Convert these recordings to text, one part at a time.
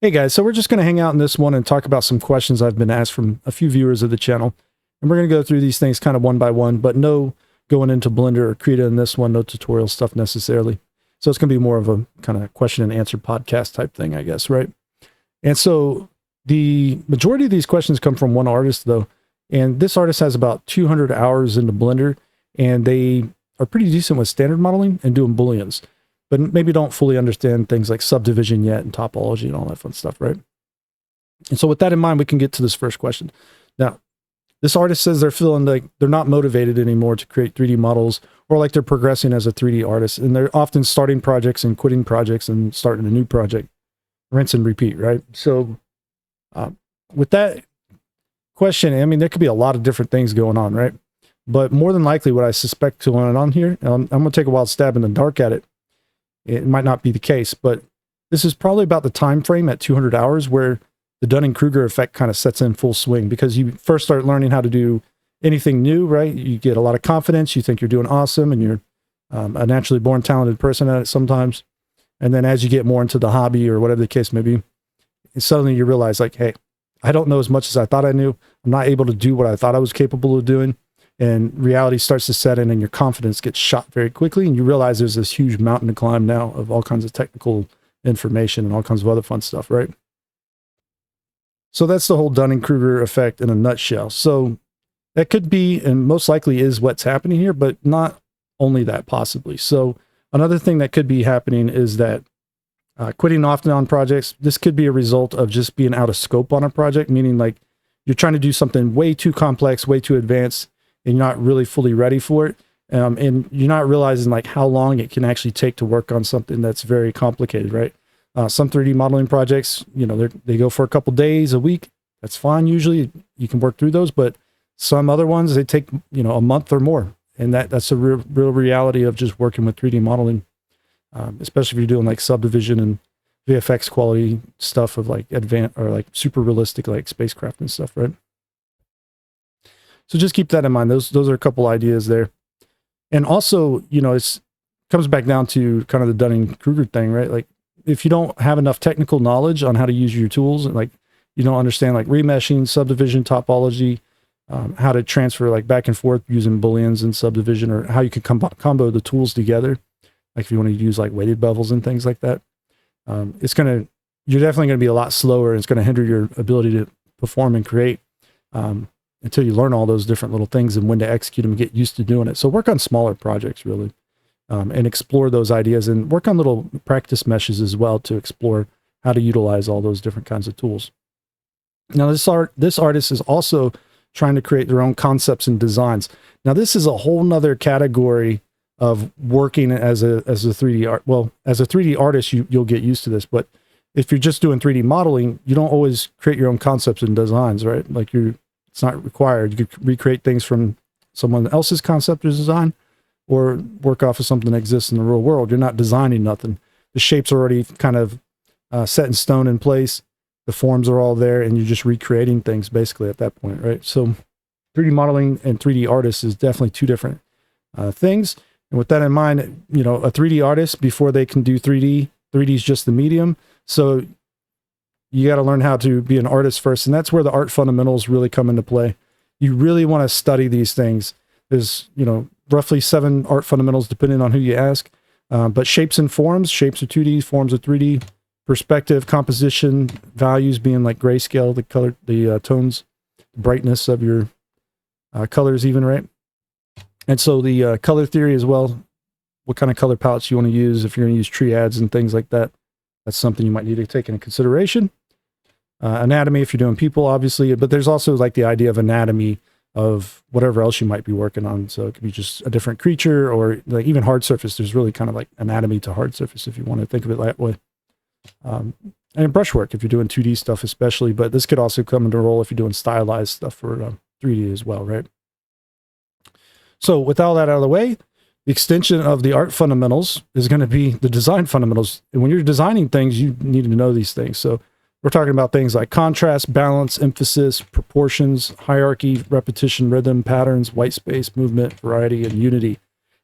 Hey guys, so we're just going to hang out in this one and talk about some questions I've been asked from a few viewers of the channel. And we're going to go through these things kind of one by one, but no going into Blender or Krita in this one, no tutorial stuff necessarily. So it's going to be more of a kind of question and answer podcast type thing, I guess, right? And so the majority of these questions come from one artist though. And this artist has about 200 hours into Blender, and they are pretty decent with standard modeling and doing booleans, but maybe don't fully understand things like subdivision yet and topology and all that fun stuff, right? And so with that in mind, we can get to this first question. Now, this artist says they're feeling like they're not motivated anymore to create 3D models, or like they're progressing as a 3D artist, and they're often starting projects and quitting projects and starting a new project, rinse and repeat, right? So with that question, I mean, there could be a lot of different things going on, right? But more than likely what I suspect going on here, I'm going to take a wild stab in the dark at it. It might not be the case, but this is probably about the time frame at 200 hours where the Dunning-Kruger effect kind of sets in full swing, because you first start learning how to do anything new, right? You get a lot of confidence, you think you're doing awesome, and you're a naturally born talented person at it sometimes. And then as you get more into the hobby or whatever the case may be, suddenly you realize like, hey, I don't know as much as I thought I knew. I'm not able to do what I thought I was capable of doing. And reality starts to set in, and your confidence gets shot very quickly. And you realize there's this huge mountain to climb now of all kinds of technical information and all kinds of other fun stuff, right? So that's the whole Dunning-Kruger effect in a nutshell. So that could be, and most likely is what's happening here, but not only that possibly. So another thing that could be happening is that quitting often on projects, this could be a result of just being out of scope on a project, meaning like you're trying to do something way too complex, way too advanced, and you're not really fully ready for it. And you're not realizing like how long it can actually take to work on something that's very complicated, right? Some 3D modeling projects, you know, they go for a couple days, a week. That's fine. Usually you can work through those, but some other ones, they take, you know, a month or more. And that's a real reality of just working with 3D modeling, especially if you're doing like subdivision and VFX quality stuff of like advanced or like super realistic, like spacecraft and stuff, right? So just keep that in mind. Those are a couple ideas there. And also, you know, it comes back down to kind of the Dunning-Kruger thing, right? Like if you don't have enough technical knowledge on how to use your tools, and like you don't understand like remeshing, subdivision, topology, how to transfer like back and forth using booleans and subdivision, or how you can combo the tools together. Like if you want to use like weighted bevels and things like that, you're definitely going to be a lot slower, and it's going to hinder your ability to perform and create until you learn all those different little things and when to execute them and get used to doing it. So work on smaller projects really, and explore those ideas, and work on little practice meshes as well to explore how to utilize all those different kinds of tools. Now this artist is also trying to create their own concepts and designs. Now this is a whole nother category of working as a 3D art. Well, as a 3D artist, you'll get used to this, but if you're just doing 3D modeling, you don't always create your own concepts and designs, right? Like it's not required. You could recreate things from someone else's concept or design, or work off of something that exists in the real world. You're not designing nothing. The shapes are already kind of set in stone in place. The forms are all there, and you're just recreating things basically at that point, right? So 3D modeling and 3D artists is definitely two different things. And with that in mind, you know, a 3D artist, before they can do 3D is just the medium. So you got to learn how to be an artist first. And that's where the art fundamentals really come into play. You really want to study these things. There's, you know, roughly 7 art fundamentals depending on who you ask. But shapes and forms, shapes are 2D, forms are 3D, perspective, composition, values being like grayscale, the color, the tones, brightness of your colors even, right? And so the color theory as well, what kind of color palettes you want to use, if you're going to use triads and things like that. That's something you might need to take into consideration. Anatomy, if you're doing people, obviously, but there's also like the idea of anatomy of whatever else you might be working on. So it could be just a different creature, or like even hard surface. There's really kind of like anatomy to hard surface, if you want to think of it that way. And brushwork, if you're doing 2D stuff especially, but this could also come into role if you're doing stylized stuff for 3D as well, right? So with all that out of the way, the extension of the art fundamentals is going to be the design fundamentals. And when you're designing things, you need to know these things. So we're talking about things like contrast, balance, emphasis, proportions, hierarchy, repetition, rhythm, patterns, white space, movement, variety, and unity.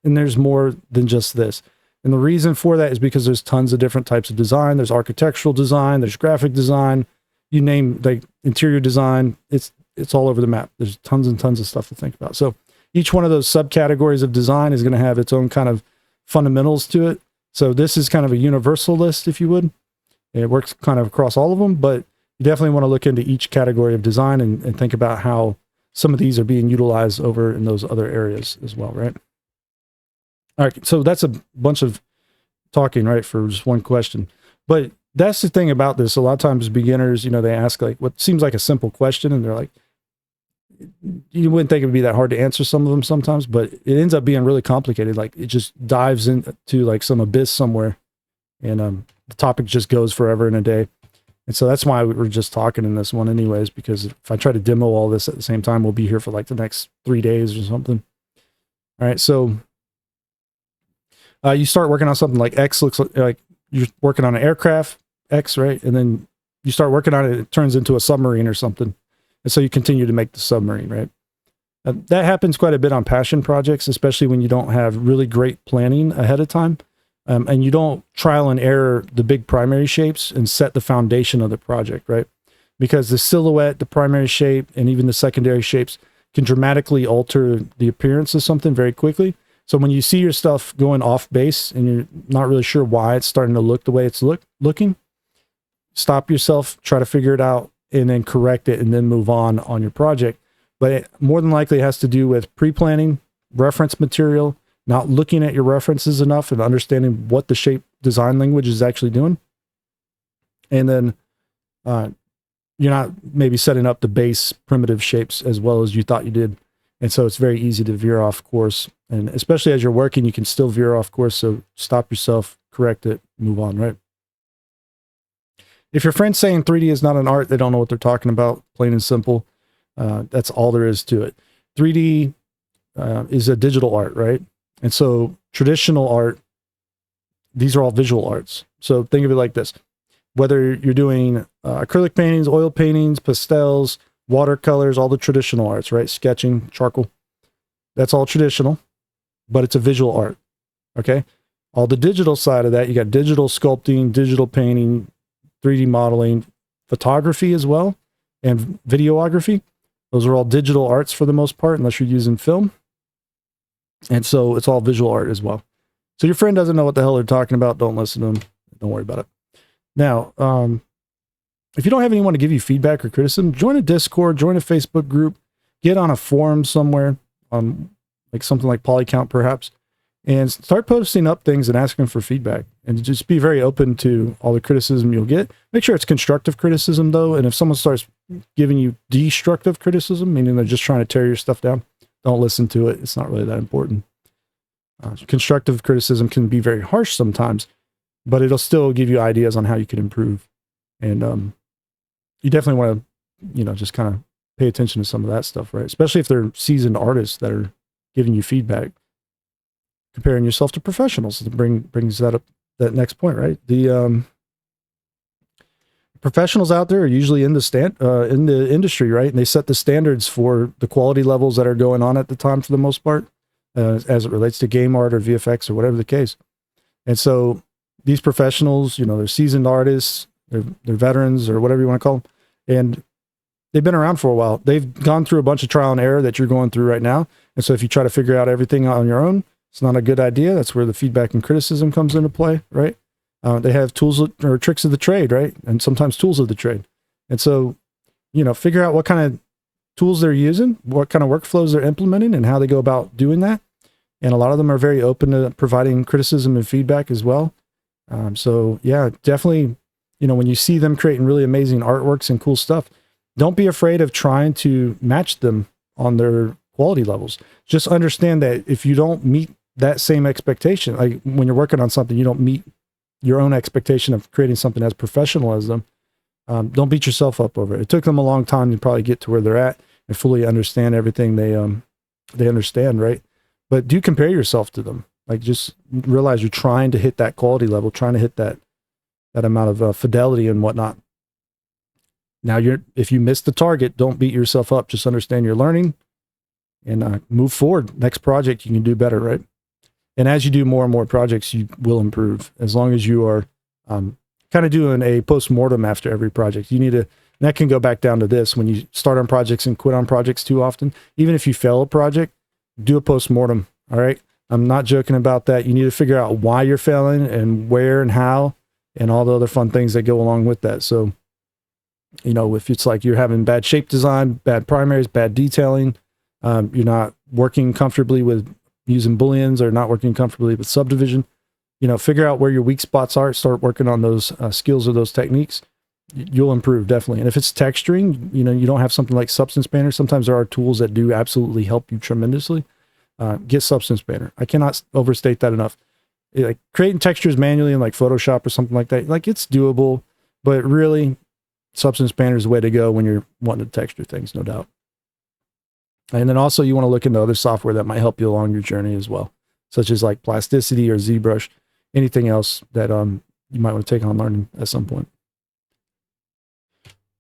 And there's more than just this. And the reason for that is because there's tons of different types of design. There's architectural design, there's graphic design, you name, like interior design, it's all over the map. There's tons and tons of stuff to think about. So each one of those subcategories of design is going to have its own kind of fundamentals to it. So this is kind of a universal list, if you would. It works kind of across all of them, but you definitely want to look into each category of design and think about how some of these are being utilized over in those other areas as well, right? All right, so that's a bunch of talking, right, for just one question. But that's the thing about this. A lot of times beginners, you know, they ask like what seems like a simple question, and they're like, you wouldn't think it would be that hard to answer some of them sometimes, but it ends up being really complicated. Like it just dives into like some abyss somewhere, and the topic just goes forever and a day. And so that's why we were just talking in this one anyways, because if I try to demo all this at the same time, we'll be here for like the next 3 days or something. All right. So you start working on something like X looks like you're working on an aircraft X, right? And then you start working on it, it turns into a submarine or something. And so you continue to make the submarine, right? That happens quite a bit on passion projects, especially when you don't have really great planning ahead of time. And you don't trial and error the big primary shapes and set the foundation of the project, right? Because the silhouette, the primary shape, and even the secondary shapes can dramatically alter the appearance of something very quickly. So when you see your stuff going off base and you're not really sure why it's starting to look the way it's looking, stop yourself, try to figure it out, and then correct it, and then move on your project. But it more than likely has to do with pre-planning, reference material, not looking at your references enough and understanding what the shape design language is actually doing. And then you're not maybe setting up the base primitive shapes as well as you thought you did. And so it's very easy to veer off course. And especially as you're working, you can still veer off course. So stop yourself, correct it, move on, right? If your friend's saying 3D is not an art, they don't know what they're talking about, plain and simple. That's all there is to it. 3D is a digital art, right? And so traditional art, these are all visual arts. So think of it like this. Whether you're doing acrylic paintings, oil paintings, pastels, watercolors, all the traditional arts, right? Sketching, charcoal, that's all traditional, but it's a visual art, okay? All the digital side of that, you got digital sculpting, digital painting, 3D modeling, photography as well, and videography. Those are all digital arts for the most part, unless you're using film. And so it's all visual art as well. So your friend doesn't know what the hell they're talking about. Don't listen to them. Don't worry about it. Now, if you don't have anyone to give you feedback or criticism, join a Discord, join a Facebook group, get on a forum somewhere, like something like Polycount perhaps, and start posting up things and asking for feedback. And just be very open to all the criticism you'll get. Make sure it's constructive criticism though. And if someone starts giving you destructive criticism, meaning they're just trying to tear your stuff down, don't listen to it. It's not really that important. Constructive criticism can be very harsh sometimes, but it'll still give you ideas on how you can improve. And you definitely want to, just kind of pay attention to some of that stuff, right? Especially if they're seasoned artists that are giving you feedback. Comparing yourself to professionals brings that up, that next point, right? The professionals out there are usually in the industry, right? And they set the standards for the quality levels that are going on at the time for the most part, as it relates to game art or VFX or whatever the case. And so these professionals, they're seasoned artists, they're veterans or whatever you want to call them, and they've been around for a while. They've gone through a bunch of trial and error that you're going through right now. And so if you try to figure out everything on your own, it's not a good idea. That's where the feedback and criticism comes into play, right? They have tools or tricks of the trade, right? And sometimes tools of the trade. And so, figure out what kind of tools they're using, what kind of workflows they're implementing, and how they go about doing that. And a lot of them are very open to providing criticism and feedback as well. So yeah, definitely, when you see them creating really amazing artworks and cool stuff, don't be afraid of trying to match them on their quality levels. Just understand that if you don't meet that same expectation, like when you're working on something, you don't meet your own expectation of creating something as professional as them, don't beat yourself up over it. It took them a long time to probably get to where they're at and fully understand everything they understand, right? But do compare yourself to them. Like, just realize you're trying to hit that quality level, trying to hit that amount of fidelity and whatnot. Now, if you miss the target, don't beat yourself up. Just understand you're learning and move forward. Next project, you can do better, right? And as you do more and more projects, you will improve, as long as you are kind of doing a post-mortem after every project. You need to, and that can go back down to this: when you start on projects and quit on projects too often, even if you fail a project, do a post-mortem. All right. I'm not joking about that. You need to figure out why you're failing and where and how, and all the other fun things that go along with that. So, you know, if it's like you're having bad shape design, bad primaries, bad detailing, you're not working comfortably with using booleans, or not working comfortably with subdivision, you know, figure out where your weak spots are, start working on those skills or those techniques. You'll improve, definitely. And if it's texturing, you know, you don't have something like Substance Painter. Sometimes there are tools that do absolutely help you tremendously. Get Substance Painter. I cannot overstate that enough. Like creating textures manually in like Photoshop or something like that, like it's doable, but really Substance Painter is the way to go when you're wanting to texture things, no doubt. And then also you want to look into other software that might help you along your journey as well, such as like Plasticity or ZBrush, anything else that you might want to take on learning at some point.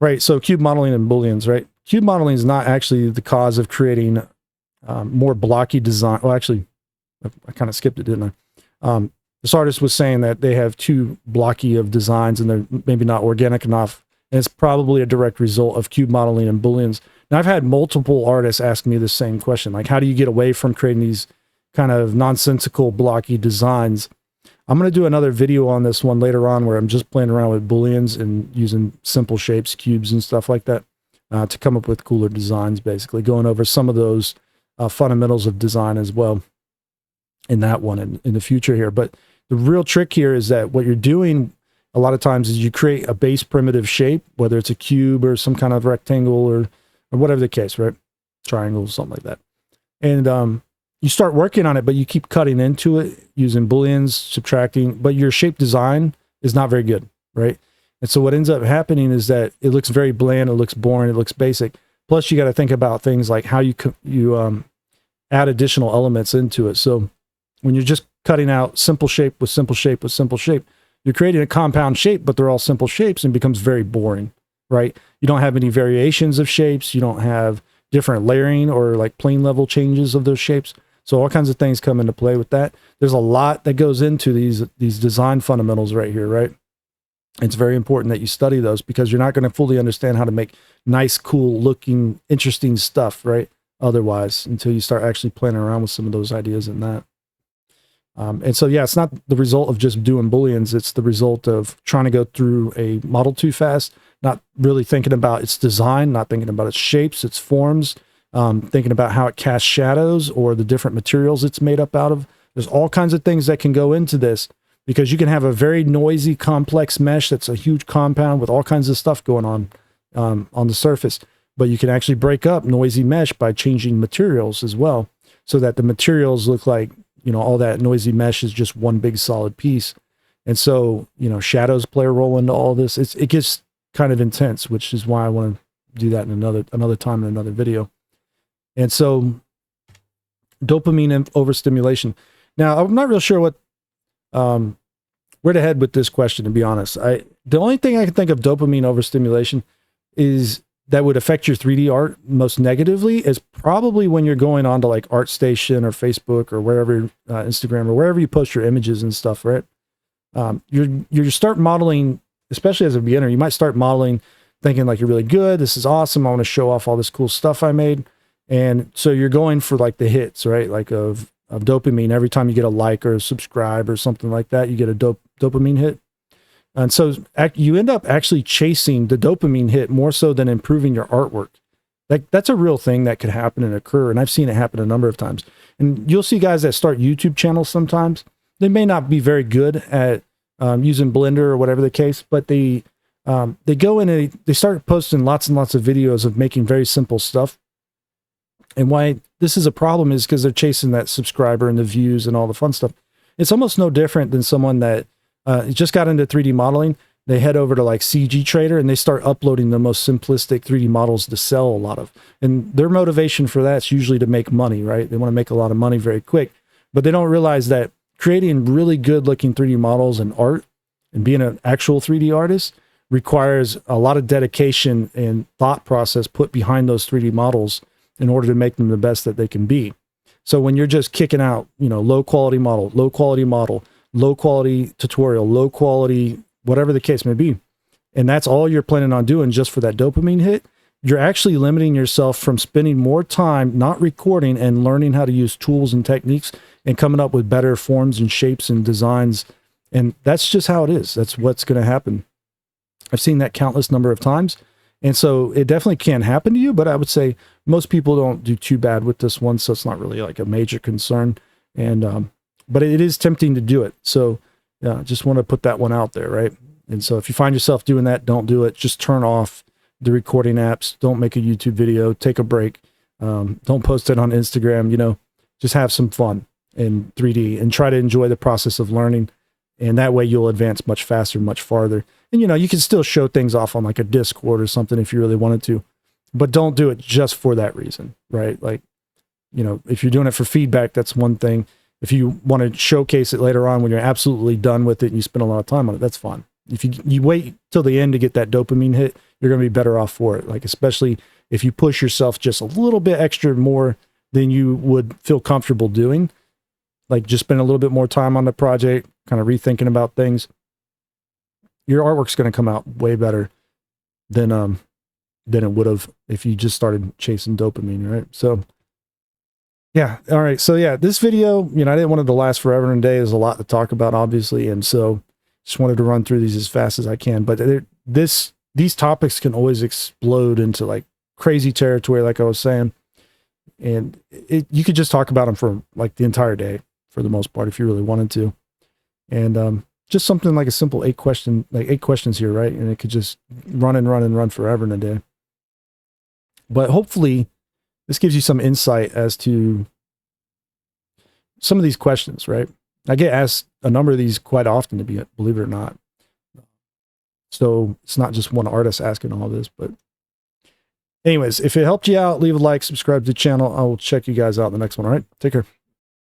Right, so cube modeling and booleans, right? Cube modeling is not actually the cause of creating more blocky design. Well, actually, I kind of skipped it, didn't I? This artist was saying that they have too blocky of designs and they're maybe not organic enough. And it's probably a direct result of cube modeling and booleans. Now, I've had multiple artists ask me the same question, like, how do you get away from creating these kind of nonsensical blocky designs? I'm going to do another video on this one later on where I'm just playing around with booleans and using simple shapes, cubes and stuff like that to come up with cooler designs, basically going over some of those fundamentals of design as well in that one in the future here. But the real trick here is that what you're doing a lot of times is you create a base primitive shape, whether it's a cube or some kind of rectangle or whatever the case, right? Triangle, something like that. And you start working on it, but you keep cutting into it using booleans, subtracting, but your shape design is not very good, right? And so what ends up happening is that it looks very bland, it looks boring, it looks basic. Plus you got to think about things like how you add additional elements into it. So when you're just cutting out simple shape with simple shape with simple shape, you're creating a compound shape, but they're all simple shapes and becomes very boring, right? You don't have any variations of shapes. You don't have different layering or like plane level changes of those shapes. So all kinds of things come into play with that. There's a lot that goes into these design fundamentals right here, right? It's very important that you study those because you're not going to fully understand how to make nice, cool looking, interesting stuff, right? Otherwise, until you start actually playing around with some of those ideas in that. And so, yeah, it's not the result of just doing booleans. It's the result of trying to go through a model too fast, not really thinking about its design, not thinking about its shapes, its forms, thinking about how it casts shadows or the different materials it's made up out of. There's all kinds of things that can go into this because you can have a very noisy, complex mesh that's a huge compound with all kinds of stuff going on the surface. But you can actually break up noisy mesh by changing materials as well, so that the materials look like, you know, all that noisy mesh is just one big solid piece. And so, you know, shadows play a role into all this. It gets kind of intense, which is why I want to do that in another time in another video. And so dopamine and overstimulation. Now, I'm not real sure what where to head with this question, to be honest. The only thing I can think of dopamine overstimulation is that would affect your 3D art most negatively is probably when you're going on to like ArtStation or Facebook or wherever, Instagram or wherever you post your images and stuff, right? You start modeling, especially as a beginner, you might start modeling thinking like you're really good. This is awesome. I want to show off all this cool stuff I made. And so you're going for like the hits, right? Like of dopamine. Every time you get a like or a subscribe or something like that, you get a dopamine hit. And so you end up actually chasing the dopamine hit more so than improving your artwork. That's a real thing that could happen and occur. And I've seen it happen a number of times. And you'll see guys that start YouTube channels sometimes. They may not be very good at using Blender or whatever the case, but they go in and they start posting lots and lots of videos of making very simple stuff. And why this is a problem is because they're chasing that subscriber and the views and all the fun stuff. It's almost no different than someone that just got into 3D modeling. They head over to like CG Trader and they start uploading the most simplistic 3D models to sell a lot of. And their motivation for that's usually to make money, right? They want to make a lot of money very quick, but they don't realize that creating really good looking 3D models and art and being an actual 3D artist requires a lot of dedication and thought process put behind those 3D models in order to make them the best that they can be. So when you're just kicking out, you know, low quality model, low quality model, low quality tutorial, low quality, whatever the case may be, and that's all you're planning on doing just for that dopamine hit, you're actually limiting yourself from spending more time not recording and learning how to use tools and techniques and coming up with better forms and shapes and designs. And that's just how it is. That's what's going to happen. I've seen that countless number of times. And so it definitely can happen to you, but I would say most people don't do too bad with this one. So it's not really like a major concern. And, but it is tempting to do it. So yeah, just want to put that one out there. Right. And so if you find yourself doing that, don't do it. Just turn off the recording apps. Don't make a YouTube video, take a break. Don't post it on Instagram, you know, just have some fun in 3D and try to enjoy the process of learning. And that way you'll advance much faster, much farther. And, you know, you can still show things off on like a Discord or something if you really wanted to, but don't do it just for that reason, right? Like, you know, if you're doing it for feedback, that's one thing. If you want to showcase it later on when you're absolutely done with it and you spend a lot of time on it, that's fine. If you wait till the end to get that dopamine hit, you're going to be better off for it. Like, especially if you push yourself just a little bit extra more than you would feel comfortable doing, like just spend a little bit more time on the project, kind of rethinking about things, your artwork's going to come out way better than it would have if you just started chasing dopamine, right? So yeah. All right. So yeah, this video, you know, I didn't want it to last forever and a day. There's a lot to talk about, obviously. And so just wanted to run through these as fast as I can, but these topics can always explode into like crazy territory, like I was saying. And you could just talk about them for like the entire day for the most part, if you really wanted to. And just something like a simple 8 questions here, right? And it could just run and run and run forever in a day. But hopefully this gives you some insight as to some of these questions, right? I get asked a number of these quite often, believe it or not. So it's not just one artist asking all this, but anyways, if it helped you out, leave a like, subscribe to the channel. I will check you guys out in the next one. All right, take care.